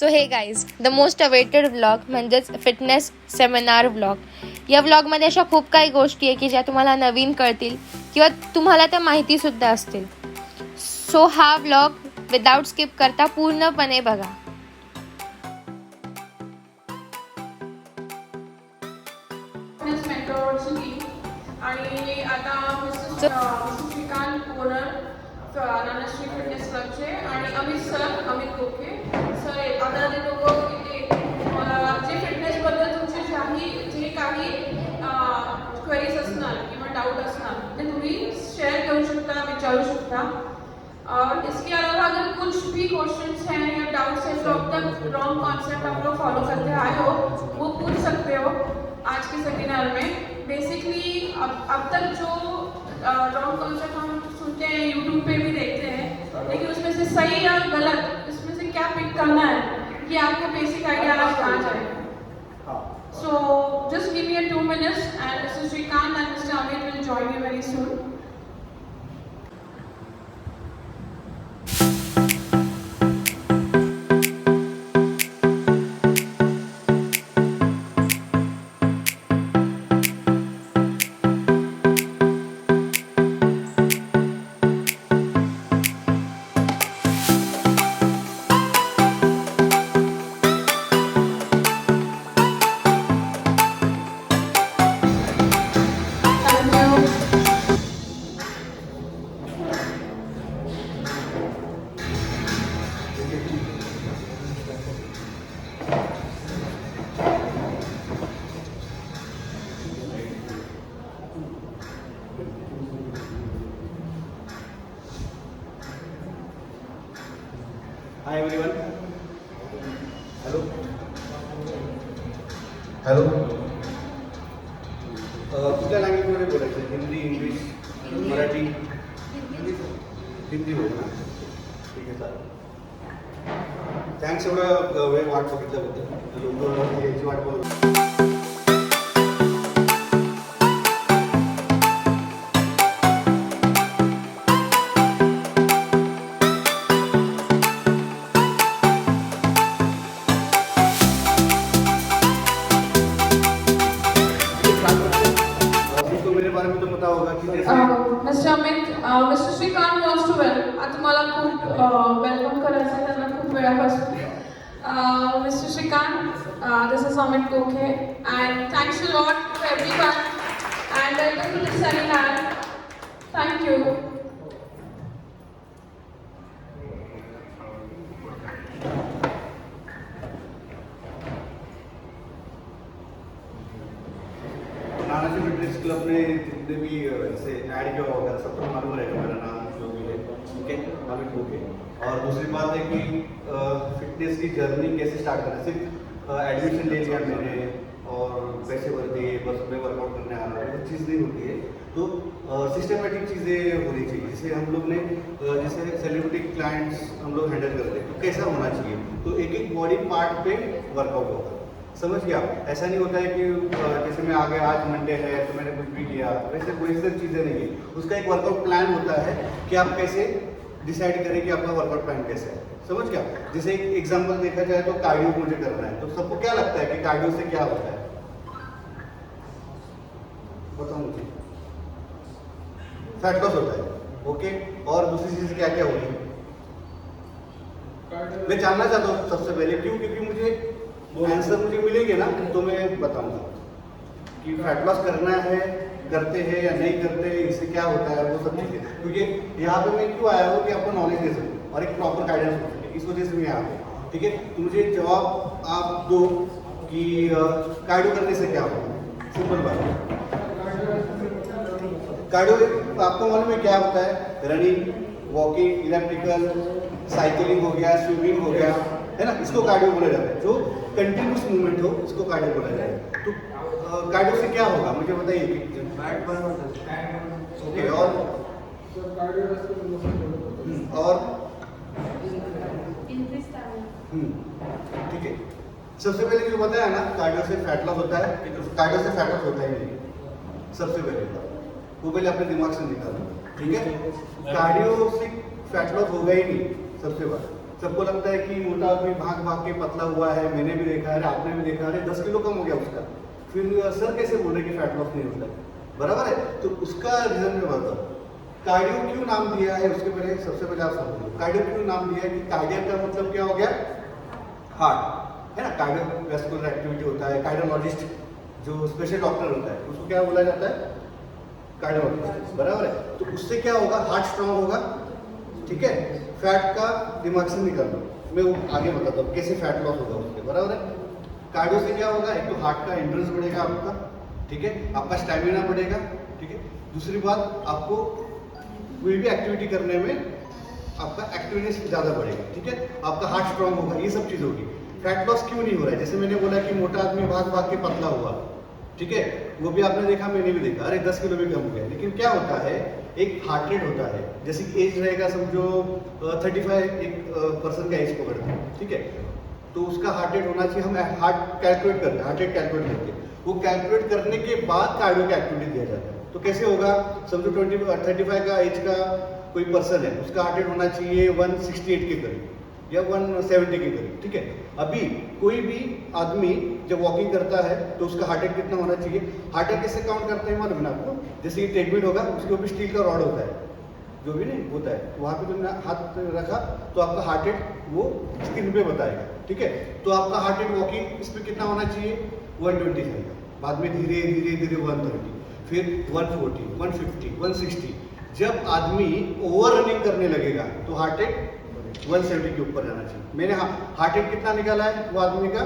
So hey guys, the most awaited vlog म्हणजेच fitness seminar vlog. या व्लॉगमध्ये अशा खूप काही गोष्टी आहे की ज्या तुम्हाला नवीन कळतील किंवा तुम्हाला त्या माहितीसुद्धा असतील. सो हा व्लॉग विदाउट स्किप करता पूर्णपणे बघा. आणि आता श्रीकांत ओनर नानाश्री फिटनेस क्लबचे आणि अमित कोके सर आता ते लोक इथे जे फिटनेसबद्दल तुमचे जे काही क्वेरीज असणार किंवा डाउट असणार ते तुम्ही शेअर करू शकता, विचारू शकता. इसके अलावा अगर कुछ भी क्वेश्चंस हैं या डाउट्स हैं जो अब तक रॉन्ग कॉन्सेप्ट आप लोग फॉलो करते आए हो वो पूछ सकते हो आज के सेमिनार में. बेसिकली अब तक जो रॉन्ग कॉन्सेप्ट हम सुनते हैं, यूट्यूब पे भी देखते हैं, लेकिन उसमें से सही या गलत इसमें से क्या पिक करना है ये आपको बेसिक आइडिया आज कहाँ जाएगा. So just give me 2 minutes and Mr. Srikanth and Mr. Amit will join you very soon. Hi everyone. Hello. कुठल्या लँग्वेजमध्ये बोलायचं? हिंदी, इंग्लिश, मराठी? हिंदी होईल ना? ठीक आहे, चालेल. थँक्स एवढं वेळ वाट बघितल्याबद्दल. लोक याची वाट बघत. Mr. Amit, Mr. Srikanth wants to तुम्हाला खूप वेलकम करायचं आहे त्यांना खूप वेळापासून. Mr. Srikanth, this is Amit Kokhe and thanks a lot to everyone and welcome to the seminar. Thank you. Nanaji fitness club ने जितने भी ऐसे ऐड किया होगा सबको मालूम रहेगा मेरा नाम जो भी है. ओके, अमित कोके. और दूसरी बात है कि फिटनेस की जर्नी कैसे स्टार्ट करना. सिर्फ एडमिशन ले लिया मैंने और पैसे भर दिए बस मैं वर्कआउट करने आ रहा हूँ, वो चीज़ नहीं होती है. तो सिस्टमेटिक चीज़ें होनी चाहिए. जैसे हम लोग ने जैसे सेलिब्रिटी क्लाइंट्स हम लोग हैंडल करते हैं तो कैसा होना चाहिए. तो एक एक बॉडी पार्ट पे वर्कआउट होगा. समझ गया. ऐसा नहीं होता है कि जैसे मैं आ गया आज मंडे है तो मैंने कुछ भी किया, वैसे कोई सब चीज़ें नहीं है. उसका एक वर्कआउट प्लान होता है कि आप कैसे डिसाइड करें कि आपका वर्कआउट प्लान कैसा है. समझ गया. जैसे एक एग्जांपल देखा जाए तो कार्डियो मुझे करना है तो सबको क्या लगता है कि कार्डियो से क्या होता है? बताओ मुझे. फैट लॉस होता है. ओके, और दूसरी चीज़ क्या क्या होगी मैं जानना चाहता हूँ सबसे पहले. क्यों? क्योंकि मुझे आंसर मुझे मिलेंगे ना तो मैं बताऊंगा कि फैट लॉस करना है, करते हैं या नहीं करते, इससे क्या होता है, वो सब चीज़ें. क्योंकि यहाँ पे मैं क्यों आया हूँ कि आपको नॉलेज दे सकूँ और एक प्रॉपर गाइडेंस हो सके, इस वजह से मैं यहाँ पे. ठीक है, तो मुझे जवाब आप दो कि कार्डियो करने से क्या होगा. सिंपल बात. कार्डियो आपको मालूम है क्या होता है? रनिंग, वॉकिंग, इलेक्ट्रिकल, साइकिलिंग हो गया, स्विमिंग हो गया, है ना, इसको कार्डियो बोला जाता है. जो कंटिन्यूस मूवमेंट हो इसको कार्डियो बोला जाता है. तो कार्डियो से क्या होगा मुझे बताइए. फैट बर्न होता है. ओके, और ठीक है. सबसे पहले जो बताया ना कार्डियो से फैट लॉस होता है. कार्डियो से फैट लॉस होता ही नहीं. सबसे पहले वो पहले अपने दिमाग से निकालो. ठीक है, कार्डियो से फैट लॉस होगा ही नहीं सबसे बड़ा. सबको लगता है कि मोटा आदमी भाग भाग के पतला हुआ है, मैंने भी देखा है, आपने भी देखा है, 10 किलो कम हो गया उसका, फिर सर कैसे बोल रहे कि फैट लॉस नहीं होता है, बराबर है। तो उसका रीजन मैं बताता हूँ। कार्डियो क्यों नाम दिया है उसके पहले सबसे पहले आप समझो कार्डियो क्यों नाम दिया है कि कार्डियक का मतलब क्या हो गया, हार्ट है ना, कार्डियोवैस्कुलर एक्टिविटी होता है, कार्डियोलॉजिस्ट जो स्पेशल डॉक्टर होता है उसको क्या बोला जाता है, कार्डियोलॉजिस्ट, बराबर है। तो उससे क्या होगा, हार्ट स्ट्रांग होगा, ठीक है। फैट का दिमाग से निकाल दो, मैं वो आगे बताता हूँ कैसे फैट लॉस होगा उसके, बराबर है। कार्डियो से क्या होगा, एक तो हार्ट का एंड्रेंस बढ़ेगा आपका, ठीक है, आपका स्टैमिना बढ़ेगा, ठीक है। दूसरी बात, आपको कोई भी एक्टिविटी करने में आपका एक्टिविटीज ज़्यादा बढ़ेगा, ठीक है, आपका हार्ट स्ट्रांग होगा, ये सब चीज़ होगी। फैट लॉस क्यों नहीं हो रहा है, जैसे मैंने बोला कि मोटा आदमी भाग भाग के पतला हुआ, ठीक है, वो भी आपने देखा, मैंने भी देखा, अरे 10 किलो भी कम हो गया। लेकिन क्या होता है, एक हार्ट रेट होता है, जैसे कि एज रहेगा, समझो 35 एक पर्सन का एज पकड़ते हैं, ठीक है, तो उसका हार्ट रेट होना चाहिए, हम हार्ट कैलकुलेट करते हैं, हार्ट रेट कैलकुलेट करके वो कैलकुलेट करने के बाद कार्डियो का एक्टिविटी दिया जाता है। तो कैसे होगा, समझो 35 का एज का कोई पर्सन है, उसका हार्ट रेट होना चाहिए 168 के करीब या 170 के करीब, ठीक है। अभी कोई भी आदमी जब वॉकिंग करता है तो उसका हार्ट रेट कितना होना चाहिए, हार्ट रेट कैसे काउंट करते हैं मालूम है आपको, जैसे कि ट्रेडमिल होगा, उसके ऊपर स्टील का रॉड होता है, जो भी नहीं होता है, वहाँ पे तुमने हाथ रखा तो आपका हार्ट रेट वो स्क्रीन पे बताएगा, ठीक है। तो आपका हार्ट रेट वॉकिंग इस पर कितना होना चाहिए, 125 है, बाद में धीरे धीरे धीरे 130, फिर 140, 150, 160। जब आदमी ओवर रनिंग करने लगेगा तो हार्ट रेट 170 के ऊपर जाना चाहिए। मैंने हार्ट रेट कितना निकाला है वो आदमी का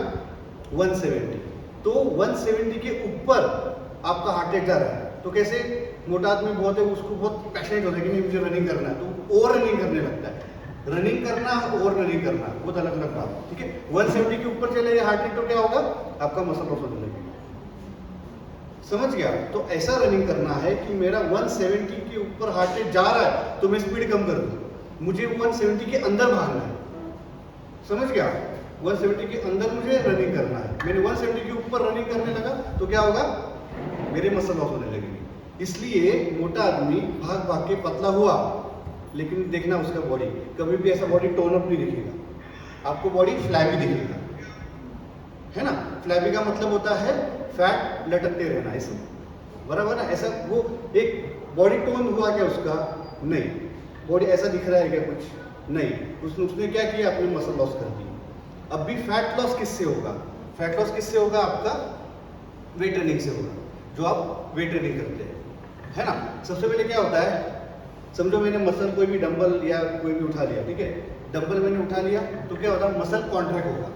170, तो 170 के ऊपर आपका हार्ट रेट जा रहा है। तो कैसे, मोटा आदमी बहुत है, उसको बहुत पैशनेट होता है कि नहीं मुझे रनिंग करना है, तो ओवर रनिंग करने लगता है। रनिंग करना ओवर रनिंग करना बहुत अलग अलग बात, ठीक है। 170 के ऊपर चले हार्ट रेट तो क्या होगा, आपका मसल लॉस होने लगेगा, समझ गया। तो ऐसा रनिंग करना है कि मेरा 170 के ऊपर हार्ट रेट जा रहा है तो मैं स्पीड कम कर दूं, मुझे 170 के अंदर भागना है, समझ गया। 170 के अंदर मुझे रनिंग करना है, मैंने 170 के ऊपर रनिंग करने लगा तो क्या होगा, मेरे मसल लॉस होने लगेंगे। इसलिए मोटा आदमी भाग भाग के पतला हुआ, लेकिन देखना उसका बॉडी कभी भी ऐसा बॉडी टोन अप नहीं दिखेगा, आपको बॉडी फ्लैबी दिखेगा, है ना। फ्लैबी का मतलब होता है फैट लटकते रहना, ऐसे, बराबर ना। ऐसा वो एक बॉडी टोन हुआ क्या उसका, नहीं, बॉडी ऐसा दिख रहा है क्या, कुछ नहीं, उसने क्या किया, अपनी मसल लॉस कर दी। अब भी फैट लॉस किससे होगा, फैट लॉस किससे होगा, आपका वेट ट्रेनिंग से होगा, जो आप वेट ट्रेनिंग करते हैं, है ना। सबसे पहले क्या होता है, समझो मैंने मसल कोई भी डंबल या कोई भी उठा लिया, ठीक है, डंबल मैंने उठा लिया तो क्या होता है, मसल कॉन्ट्रैक्ट होगा,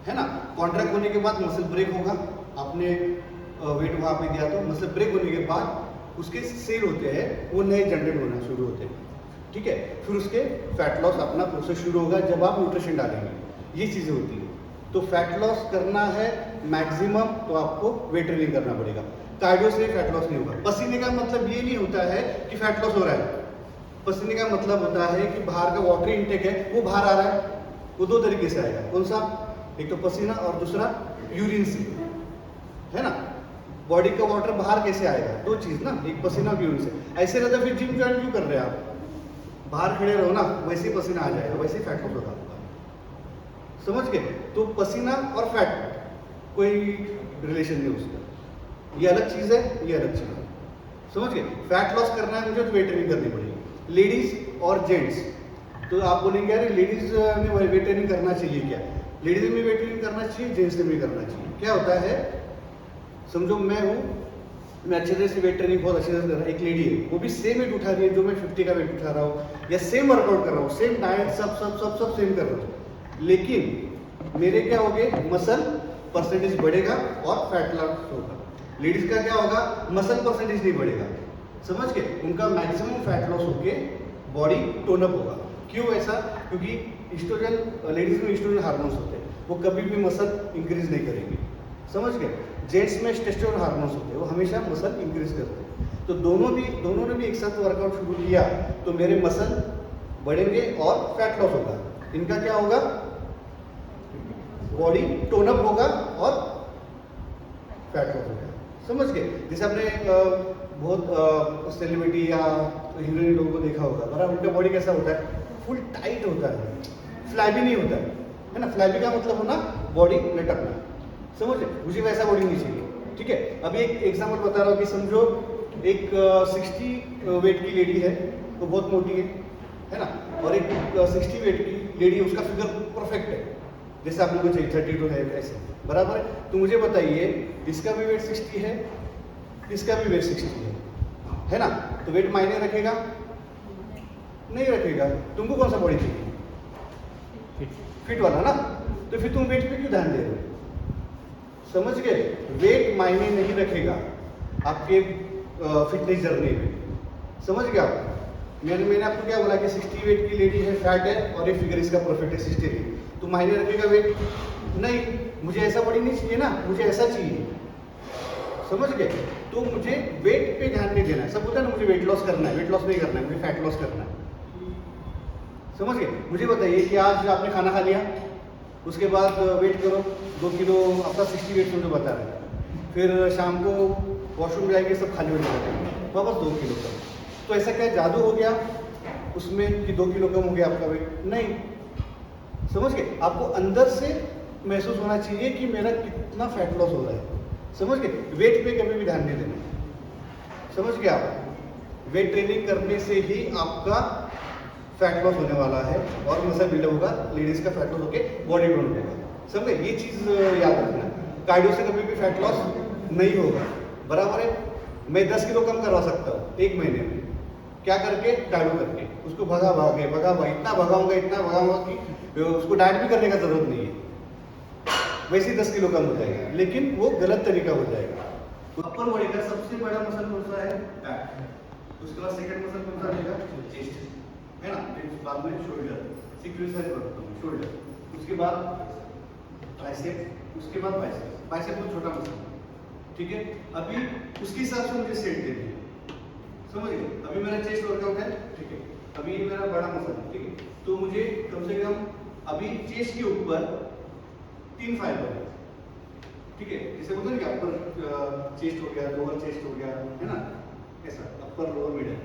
है ना। कॉन्ट्रैक्ट होने के बाद मसल ब्रेक होगा, आपने वेट वहाँ पे दिया तो मसल ब्रेक होने के बाद उसके सेल होते हैं, वो नए जनरेट होना शुरू होते हैं, ठीक है। फिर उसके फैट लॉस अपना प्रोसेस शुरू होगा जब आप न्यूट्रिशन डालेंगे, ये चीज़ें होती है। तो फैट लॉस करना है मैक्सिमम तो आपको वेट ट्रेनिंग करना पड़ेगा, कार्डियो से फैट लॉस नहीं होगा। पसीने का मतलब ये नहीं होता है कि फैट लॉस हो रहा है, पसीने का मतलब होता है कि बाहर का वाटर इनटेक है वो बाहर आ रहा है, वो दो तरीके से आएगा, कौन सा, एक तो पसीना और दूसरा यूरिन से, है ना। बॉडी का वाटर बाहर कैसे आएगा, दो चीज ना, एक पसीना और यूरिन से। ऐसे रहता फिर जिम ज्वाइन क्यों कर रहे हैं आप, बाहर खड़े रहो ना, वैसे ही पसीना आ जाएगा, वैसे ही फैट लॉस होगा, समझ गए। तो पसीना और फैट कोई रिलेशन नहीं उसका, ये अलग चीज है, ये अलग चीज है, समझ गए। फैट लॉस करना है मुझे तो वेट ट्रेनिंग करनी पड़ेगी। लेडीज और जेंट्स, तो आप बोलेंगे अरे लेडीज में वेट ट्रेनिंग करना चाहिए क्या, लेडीज में वेट ट्रेनिंग करना चाहिए, जेंट्स में भी करना चाहिए। क्या होता है, समझो मैं हूँ, मैं अच्छे तरह से वेट ट्रेनिंग बहुत अच्छे तरह से कर रहा हूँ, एक लेडी है वो भी सेम वेट उठा रही है जो मैं 50 का वेट उठा रहा हूँ, या सेम वर्कआउट कर रहा हूँ, सेम डाइट, सब सेम कर रहा हूँ, लेकिन मेरे क्या हो गए, मसल परसेंटेज बढ़ेगा और फैट लॉस होगा। लेडीज का क्या होगा, मसल परसेंटेज नहीं बढ़ेगा, समझ के, उनका मैक्सिमम फैट लॉस होके बॉडी टोन अप होगा। क्यों ऐसा, क्योंकि ईस्ट्रोजन, लेडीज में ईस्ट्रोजन हार्मोन्स होते हैं, वो कभी भी मसल इंक्रीज नहीं करेंगे, समझ गए। जेंट्स में टेस्टोस्टेरोन हार्मोन्स होते हैं, वो हमेशा मसल इंक्रीज करते हैं। तो दोनों ने भी एक साथ वर्कआउट शुरू किया तो मेरे मसल बढ़ेंगे और फैट लॉस होगा। इनका क्या होगा, बॉडी टोन अप होगा और फैट लॉस होगा, समझ गए। जैसे आपने बहुत सेलिब्रिटी या हीरोइन लोगों को देखा होगा, बराबर, उनका बॉडी कैसा होता है, फुल टाइट होता है, फ्लैबी नहीं होता है ना। फ्लैबी का मतलब होना बॉडी लटकना, समझ रहे, मुझे वैसा बॉडी नहीं चाहिए। ठीक है, अभी एक एग्जाम्पल बता रहा हूँ कि समझो एक 60 वेट की लेडी है, वो बहुत मोटी है ना, और एक 60 वेट की लेडी, उसका फिगर परफेक्ट है जैसे आप लोगों को चाहिए, 32 है ऐसे, बराबर है। तो मुझे बताइए, इसका भी वेट 60 है, इसका भी वेट 60 है ना, तो वेट मायने रखेगा? नहीं रखेगा। तुमको कौन सा बॉडी चाहिए? फिट वाला ना, तो फिर तुम वेट पे क्यों ध्यान दे रहे हो? समझ गए, वेट मायने नहीं रखेगा आपके फिटनेस जर्नी में, समझ गए आप? मैंने आपको क्या बोला कि 60 वेट की लेडी है, फैट है, और ये फिगर इसका परफेक्ट है 60, तो मायने रखेगा वेट? नहीं, मुझे ऐसा बॉडी नहीं चाहिए ना, मुझे ऐसा चाहिए, समझ गए? तो मुझे वेट पे ध्यान नहीं देना है। सब होता है ना, मुझे वेट लॉस करना है, वेट लॉस नहीं करना है, मुझे फैट लॉस करना है, समझ गए? मुझे बताइए कि आज आपने खाना खा लिया, उसके बाद वेट करो 2 किलो, आपका 60 वेट समझो बता रहे हैं, फिर शाम को वॉशरूम जाएंगे, सब खाली हो जाएगा, वापस 2 किलो कम। तो ऐसा क्या जादू हो गया उसमें कि 2 किलो कम हो गया आपका वेट? नहीं, समझ गए? आपको अंदर से महसूस होना चाहिए कि मेरा कितना फैट लॉस हो रहा है, समझ गए? वेट पे कभी भी ध्यान नहीं देना, समझ गए आप? वेट ट्रेनिंग करने से ही आपका फैट लॉस होने वाला है और मसल बिल्डअप होगा, लेडीज का फैट लॉस होके बॉडी ग्रोथ होगा, समझे? ये चीज याद रखना। कार्डियो से कभी भी फैट लॉस नहीं होगा, बराबर है? मैं 10 किलो कम करवा सकता हूँ 1 महीने में, क्या करके? कार्डियो करके, उसको भगा इतना भगाऊंगा कि उसको डाइट भी करने का जरूरत नहीं है, वैसे ही 10 किलो कम हो जाएगा, लेकिन वो गलत तरीका हो जाएगा। अपर बॉडी का सबसे बड़ा मसल कौन सा है? बैक। उसके बाद सेकंड मसल कौन सा रहेगा? चेस्ट, है ना, फिर बाद में शोल्डर, सिक्वेंसाइज करता हूँ शोल्डर, उसके बाद ट्राइसेप, उसके बाद बाइसेप। बाइसेप तो छोटा मसल, ठीक है? अभी उसके हिसाब से मुझे सेट देनी है, समझ गए? अभी मेरा चेस्ट वर्कआउट है, ठीक है, अभी ये मेरा बड़ा मसल है, ठीक है, तो मुझे कम से कम अभी चेस्ट के ऊपर 3 फाइबर है, ठीक है? जैसे बोलते हैं कि अपर चेस्ट हो गया, लोअर चेस्ट हो गया, है ना, ऐसा अपर लोअर मिडल,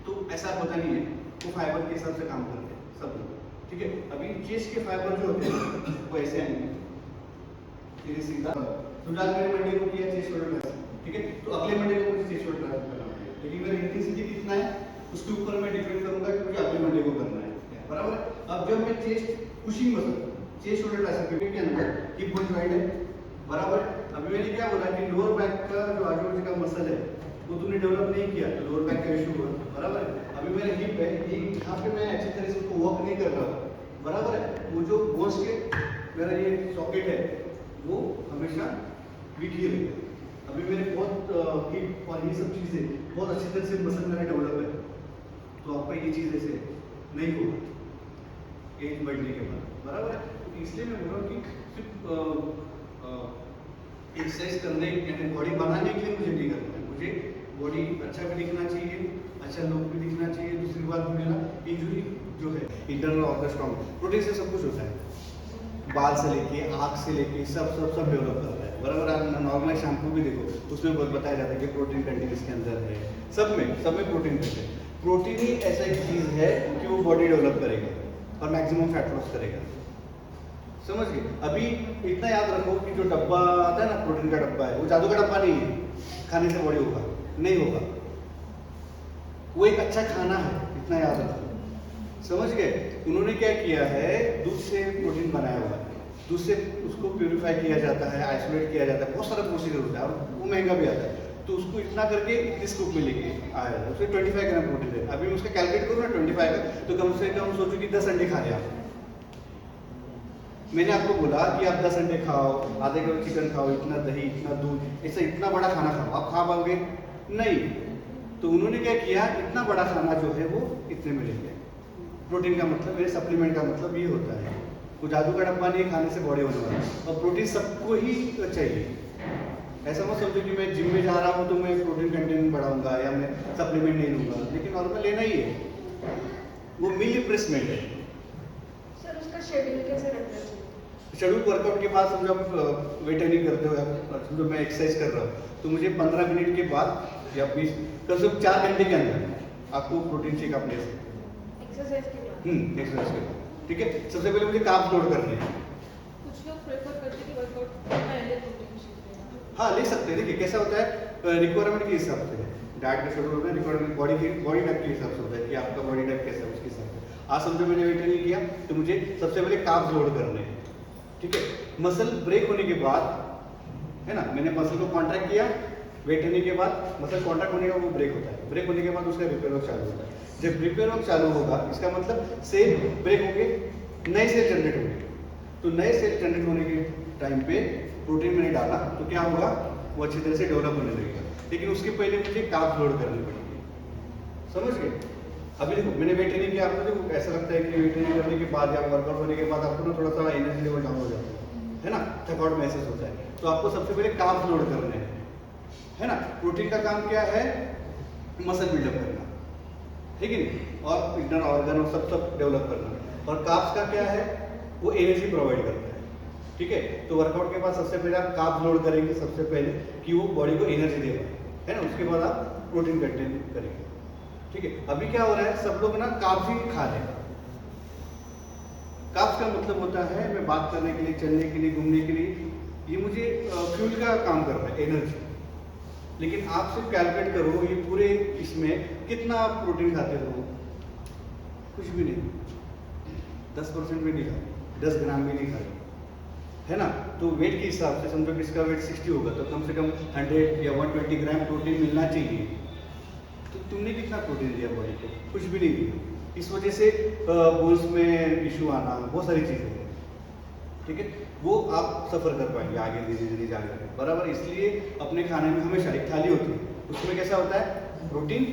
तो ऐसा होता नहीं है, वो फाइबर के हिसाब से काम करते हैं सब लोग, ठीक है? अभी चेस्ट के फाइबर जो होते हैं वो ऐसे आएंगे, ये सीधा, तो आज मेरे मंडे को किया चेस्ट शोल्डर, ठीक है, तो अगले मंडे को मुझे चेस्ट शोल्डर करना है, लेकिन मेरा इंटेंसिटी कितना है उसके ऊपर मैं डिपेंड करूंगा कि मुझे अगले मंडे को करना है, बराबर है? अब जब मैं chest pushing muscle, chest shoulder tricep के अंदर हिप बोन जॉइंट है, बराबर? अभी मैंने क्या बोला कि लोअर बैक का जो आजू बाजू का मसल है वो तुमने डेवलप नहीं किया, तो लोअर बैक का इशू हुआ, बराबर है? अभी मेरा हिप है, यहाँ पे मैं अच्छी तरह से उसको वर्क नहीं कर रहा हूँ, बराबर है? वो जो बोन्स के मेरा ये सॉकेट है वो हमेशा वीक ही रहेगा। अभी मेरे बहुत हिप और ये सब चीज़ें बहुत अच्छी तरह से मसल मेरा डेवलप है, तो आपका ये चीज़ ऐसे नहीं होगा एज बढ़ने के बाद, बराबर है? तो इसलिए मैं बोल रहा हूँ कि सिर्फ एक्सरसाइज करने यानी बॉडी बनाने के लिए मुझे नहीं करना है, मुझे बॉडी अच्छा भी दिखना चाहिए, अच्छा लुक भी दिखना चाहिए। दूसरी बात मेरा इंजुरी जो है इंटरनल ऑर्गन स्ट्रॉन्ग, प्रोटीन से सब कुछ होता है, बाल से लेके आँख से लेके सब डेवलप करता है, बराबर? आप नॉर्मल शैम्पू भी देखो, उसमें बहुत बताया जाता है कि प्रोटीन कंटेंट इसके अंदर है, सब में प्रोटीन कंटेंट है। प्रोटीन ही ऐसा एक चीज़ है कि वो बॉडी डेवलप करेगा और मैक्सिमम फैट लॉस करेगा, समझ गए? अभी इतना याद रखो कि जो डब्बा आता है ना, प्रोटीन का डब्बा है, वो जादू का डब्बा नहीं है, खाने से बॉडी होगा नहीं होगा, वो एक अच्छा खाना है, इतना याद रखो, समझ गए? उन्होंने क्या किया है, दूध से प्रोटीन बनाया हुआ है, दूध से उसको प्यूरिफाई किया जाता है, आइसोलेट किया जाता है, बहुत सारा प्रोसीजर होता है और वो महंगा भी आता है, तो उसको इतना करके इतने स्कूप में लेके आया है, उसमें 25 ग्राम प्रोटीन है। अभी मैं उसका कैलकुलेट करूँ ना 25 का, तो कम से कम सोचो कि 10 अंडे खा रहे आप। मैंने आपको बोला कि आप 10 अंडे खाओ, आधे किलो चिकन खाओ, इतना दही, इतना दूध, ऐसा इतना बड़ा खाना खाओ, आप खा पाओगे? नहीं। तो उन्होंने क्या किया, इतना बड़ा खाना जो है वो इतने में ले लिया। प्रोटीन का मतलब, मेरे सप्लीमेंट का मतलब ये होता है, वो जादू का डब्बा नहीं, खाने से बॉडी होने वाला है। और प्रोटीन सबको ही चाहिए, ऐसा मत समझो कि मैं जिम में जा रहा हूँ तो मैं प्रोटीन कंटेंट बढ़ाऊंगा या मैं सप्लीमेंट नहीं लूंगा, लेकिन नॉर्मल लेना ही है, वो मील रिप्लेसमेंट है। सर उसका शेड्यूल कैसे रखना चाहिए? शेड्यूल वर्कआउट के बाद समझो आप वेट ट्रेनिंग करते हो या समझो मैं एक्सरसाइज कर रहा हूँ, तो मुझे 15 मिनट के बाद या 20 कम से कम 4 घंटे के अंदर आपको प्रोटीन शेक आप ले सकते हो। एक्सरसाइज के बाद? एक्सरसाइज के बाद, ठीक है, सबसे पहले मुझे कार्ब्स लोड करने हैं। कुछ लोग प्रेफर करते हैं कि वर्कआउट पहले प्रोटीन शेक लेना। हाँ ले सकते हैं, देखिए कैसा होता है रिक्वायरमेंट के हिसाब से, डाइट का शेड्यूल में रिक्वायरमेंट बॉडी टाइप के हिसाब से होता है कि आपका बॉडी टाइप कैसा है उसके हिसाब से। आज समझो मैंने वेट ट्रेनिंग किया तो मुझे सबसे पहले कार्ब्स लोड करने हैं, ठीक है। मसल ब्रेक होने के बाद, है ना, मैंने मसल को कॉन्ट्रैक्ट किया, वेट ट्रेनिंग के बाद मसल कॉन्ट्रैक्ट होने का वो ब्रेक होता है, ब्रेक होने के बाद उसका रिपेयर वर्क चालू होता है। जब रिपेयर वर्क चालू होगा इसका मतलब सेल ब्रेक होंगे, नए सेल जनरेट होंगे, तो नए सेल जनरेट होने के टाइम पे प्रोटीन मैंने डाला तो क्या होगा, वो अच्छी तरह से डेवलप होने लगेगा। लेकिन उसके पहले मुझे कार्ब्स लोड करनी पड़ेगी, समझ गए। अभी देखो मैंने वेट ट्रेनिंग किया, आपको देखो ऐसा लगता है कि वेट ट्रेनिंग करने के बाद या वर्कआउट होने के बाद आपको ना थोड़ा सा एनर्जी लेवल डाउन हो जाता है ना, थकावट महसूस होता है। तो आपको सबसे पहले कार्ब्स लोड करने हैं, है ना। प्रोटीन का काम क्या है, मसल बिल्डअप करना, ठीक है, और इंटरनल ऑर्गन और सब डेवलप करना। और कार्ब्स का क्या है, वो एनर्जी प्रोवाइड करता है, ठीक है। तो वर्कआउट के बाद सबसे पहले आप कार्ब्स लोड करेंगे सबसे पहले कि वो बॉडी को एनर्जी दे पाए, है ना। उसके बाद आप प्रोटीन कंटेंट करेंगे, ठीक है। अभी क्या हो रहा है, सब लोग ना कार्ब्स ही खा रहे हैं। कार्ब्स का मतलब होता है मैं बात करने के लिए, चलने के लिए, घूमने के लिए, ये मुझे फ्यूल का काम कर रहा है, एनर्जी। लेकिन आप सिर्फ कैलकुलेट करो ये पूरे इसमें कितना आप प्रोटीन खाते हो, कुछ भी नहीं, 10% भी नहीं खाते, 10 ग्राम भी नहीं खाते, है ना। तो वेट के हिसाब से समझो कि इसका वेट 60 होगा तो कम से कम 100 या 120 ग्राम प्रोटीन मिलना चाहिए। तो तुमने कितना प्रोटीन दिया बॉडी को, कुछ भी नहीं दिया। इस वजह से बोन्स में इशू आना, बहुत सारी चीज़ें हैं, ठीक है, वो आप सफ़र कर पाएंगे आगे धीरे धीरे जाकर, बराबर। इसलिए अपने खाने में हमेशा एक थाली होती है, उसमें कैसा होता है, प्रोटीन,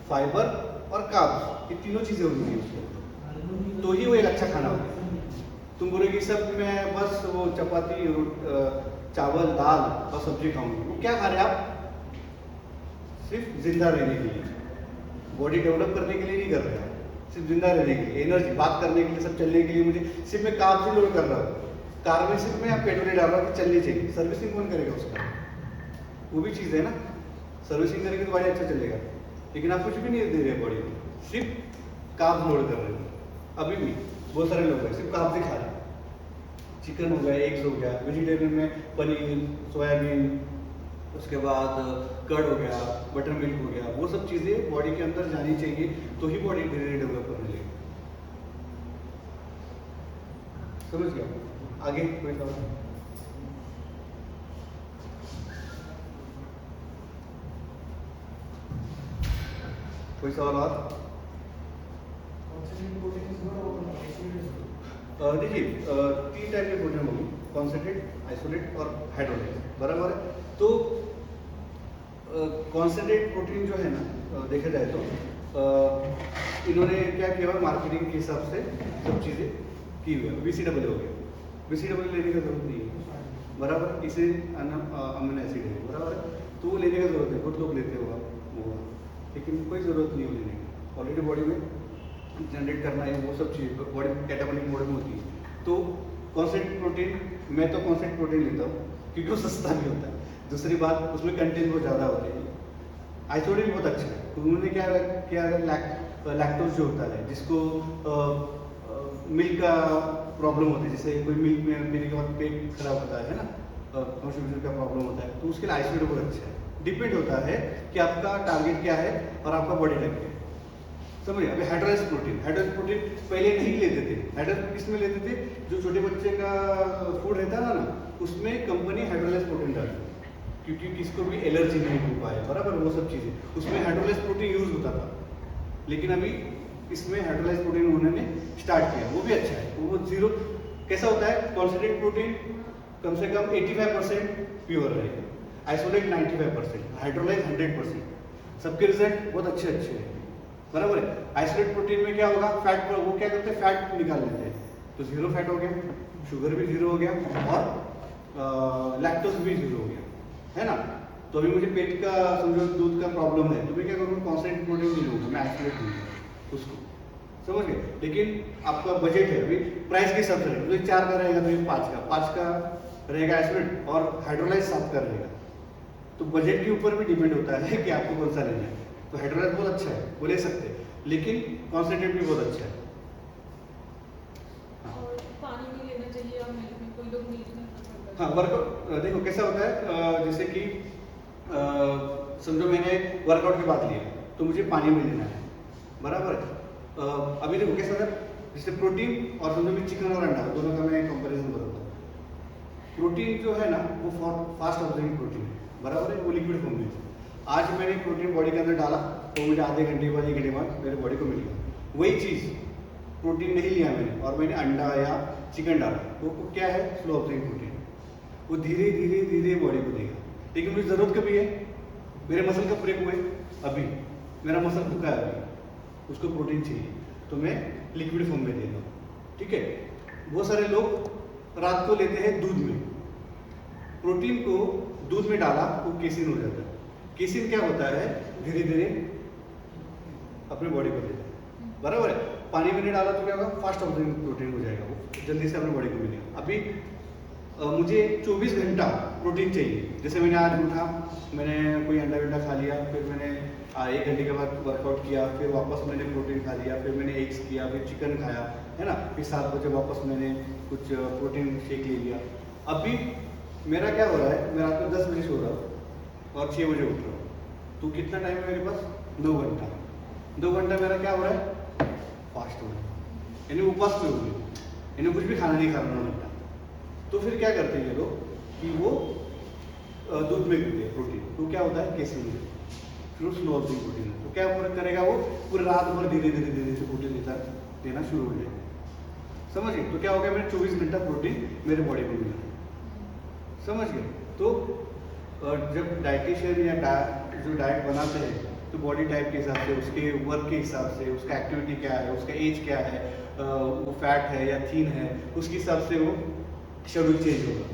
फाइबर और कार्ब्स, ये तीनों चीज़ें होती हैं उसमें, तो ही वो एक अच्छा खाना होता है। तुम बोलोगे सब मैं बस वो चपाती, चावल, दाल और सब्जी खाऊंगी, वो क्या खा रहे हैं आप, सिर्फ जिंदा रहने के लिए, बॉडी डेवलप करने के लिए नहीं कर रहे हैं, सिर्फ जिंदा रहने के लिए, एनर्जी, बात करने के लिए, सब चलने के लिए मुझे सिर्फ मैं कार्ब्स ही लोड कर रहा हूँ। कार में सिर्फ मैं पेट्रोल ही डाल रहा हूँ कि चलनी चाहिए, सर्विसिंग कौन करेगा उसका, वो भी चीज़ है ना, सर्विसिंग करेंगे तो गाड़ी अच्छा चलेगा। लेकिन आप कुछ भी नहीं दे रहे बॉडी को, सिर्फ कार्ब्स लोड कर रहे हो। अभी भी बहुत सारे लोग हैं सिर्फ कार्ब्स ही खा रहे हैं, चिकन हो गया, एग्स हो गया, वेजिटेरियन में पनीर, सोयाबीन, उसके बाद कर्ड हो गया, बटर मिल्क हो गया, वो सब चीज़ें बॉडी के अंदर जानी चाहिए तो ही बॉडी धीरे धीरे डेवलप करने लगेगी, समझ गया। आगे कोई सवाल, कोई सवाल और? देखिए 3 टाइप के प्रोटीन होंगे, कॉन्सेंट्रेट, आइसोलेट और हाइड्रोलाइज, बराबर है। तो कॉन्सेंट्रेट प्रोटीन जो है ना, देखा जाए तो इन्होंने क्या किया, मार्केटिंग के हिसाब से सब चीज़ें की हुई है। VCAA हो गया, VCAA लेने की जरूरत नहीं है, बराबर। इसे अमीनो एसिड है, बराबर, तो वो लेने की जरूरत है, बहुत लोग लेते होगा वो, लेकिन कोई ज़रूरत नहीं है लेने की, ऑलरेडी बॉडी में जनरेट करना है, वो सब चीज़ बॉडी कैटाबॉलिक मोड में होती है। तो कॉन्सेंट्रेट प्रोटीन, मैं तो कॉन्सेंट्रेट प्रोटीन लेता हूँ क्योंकि वो सस्ता भी होता है, दूसरी बात उसमें कंटेंट बहुत ज़्यादा होते हैं। आइसोलेट बहुत अच्छा है, तो उन्होंने क्या लैक्टोज जो होता है, जिसको मिल्क का प्रॉब्लम होती है, जैसे कोई मिल्क में पीने के बाद पेट खराब होता है ना, कॉन्स्टिपेशन का प्रॉब्लम होता है, तो उसके लिए आइसोलेट बहुत अच्छा है। डिपेंड होता है कि आपका टारगेट क्या है और आपका बॉडी टाइप क्या है, समझिए। अभी हाइड्रोलाइज्ड प्रोटीन पहले नहीं लेते थे, हाइड्रोलाइज्ड किस में लेते थे, जो छोटे बच्चे का फूड रहता था ना, उसमें कंपनी हाइड्रोलाइज्ड प्रोटीन डालती है क्योंकि किसको भी एलर्जी नहीं हो पाए, बराबर, वो सब चीज़ें, उसमें हाइड्रोलाइज्ड प्रोटीन यूज होता था। लेकिन अभी इसमें हाइड्रोलाइज्ड प्रोटीन उन्होंने स्टार्ट किया, वो भी अच्छा है। वो जीरो कैसा होता है, कॉन्सेंट्रेट प्रोटीन कम से कम 85% प्योर रहेगा, आइसोलेट 95%, हाइड्रोलाइज 100%। सबके रिजल्ट बहुत अच्छे हैं, बराबर है। आइसोलेट प्रोटीन में क्या होगा, फैट, वो क्या करते हैं, फैट निकाल लेते हैं, तो जीरो फैट हो गया, शुगर भी जीरो हो गया और लैक्टोज भी जीरो हो गया, है ना। तो अभी मुझे पेट का समझो दूध का प्रॉब्लम है, तो मैं क्या करूँगा, कॉन्सेंट्रेट प्रोटीन नहीं लूँगा, मैं आइसोलेट लूँगा उसको, समझ गए। लेकिन आपका बजट है, अभी प्राइस के हिसाब से रहेगा, तो एक 4 का रहेगा तो एक 5 का रहेगा आइसोलेट, और हाइड्रोलाइज 7 का रहेगा। तो बजट के ऊपर भी डिपेंड होता है कि आपको कौन सा लेना है। तो हाइड्रोलाइज बहुत अच्छा है, वो ले सकते हैं, लेकिन कॉन्सेंट्रेट भी बहुत अच्छा है, और पानी भी लेना चाहिए या नहीं, कोई लोग नीट नहीं करता। हाँ, वर्कआउट देखो कैसा होता है, जैसे कि समझो मैंने वर्कआउट की बात ली है तो मुझे पानी में लेना है, बराबर है। अभी देखो कैसा था, जैसे प्रोटीन और समझो मैं चिकन और अंडा दोनों का मैं कंपैरिजन बताता हूँ। प्रोटीन जो है ना वो फास्ट ऑब्जॉर्बिंग प्रोटीन है, बराबर है, वो लिक्विड फॉर्म में। आज मैंने प्रोटीन बॉडी के अंदर डाला तो मुझे आधे घंटे बाद 1 घंटे बाद मेरे बॉडी को मिल गया। वही चीज़ प्रोटीन नहीं लिया मैंने और मैंने अंडा या चिकन डाला, वो क्या है, स्लो ऑब्जॉर्बिंग प्रोटीन। वो धीरे धीरे धीरे बॉडी को देगा, लेकिन मुझे ज़रूरत कभी है, मेरे मसल कब ब्रेक हुए, अभी मेरा मसल भूखा है अभी, उसको प्रोटीन चाहिए तो मैं लिक्विड फॉर्म में दे दूँ, ठीक है। बहुत सारे लोग रात को लेते हैं दूध में, प्रोटीन को दूध में डाला वो केसिन हो जाता है। केसिन क्या होता है, धीरे धीरे अपनी बॉडी को देता है, बराबर है। पानी में नहीं डाला तो क्या होगा, फास्ट ऑब्जॉर्बिंग प्रोटीन हो जाएगा, वो जल्दी से अपनी बॉडी को मिलेगा। अभी मुझे 24 घंटा प्रोटीन चाहिए, जैसे मैंने आज उठा, मैंने कोई अंडा वंडा खा लिया, फिर मैंने 1 घंटे के बाद वर्कआउट किया, फिर वापस मैंने प्रोटीन खा लिया, फिर मैंने एग्स किया, फिर चिकन खाया, है ना, फिर 7 बजे वापस मैंने कुछ प्रोटीन शेक ले लिया। अभी मेरा क्या हो रहा है, मैं रात को 10 बजे सो रहा हूँ और 6 बजे उठ रहा हूँ, तो कितना टाइम है मेरे पास, 9 घंटा। 2 घंटा मेरा क्या हो रहा है, फास्ट हो रहा है, यानी उपवास में हो गया, यानी कुछ भी खाना नहीं खा रहा 9 घंटा। तो फिर क्या करते हैं ये लोग कि वो दूध में पीते हैं प्रोटीन, तो क्या होता है, केसिन में, फिर स्लो ऑब्जॉर्बिंग प्रोटीन है, तो क्या करेगा वो, पूरे रात भर धीरे धीरे धीरे धीरे प्रोटीन देना शुरू हो जाएगा, समझ गए। तो क्या हो गया, मेरे 24 घंटा प्रोटीन मेरे बॉडी को मिला, समझ गए। तो जब डाइटिशियन या जो डाइट बनाते हैं तो बॉडी टाइप के हिसाब से, उसके वर्क के हिसाब से, उसका एक्टिविटी क्या है, उसका एज क्या है, वो फैट है या थीन है, उसके हिसाब से वो शेड्यूल चेंज होगा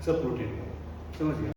सब प्रोटीन का, समझ गया।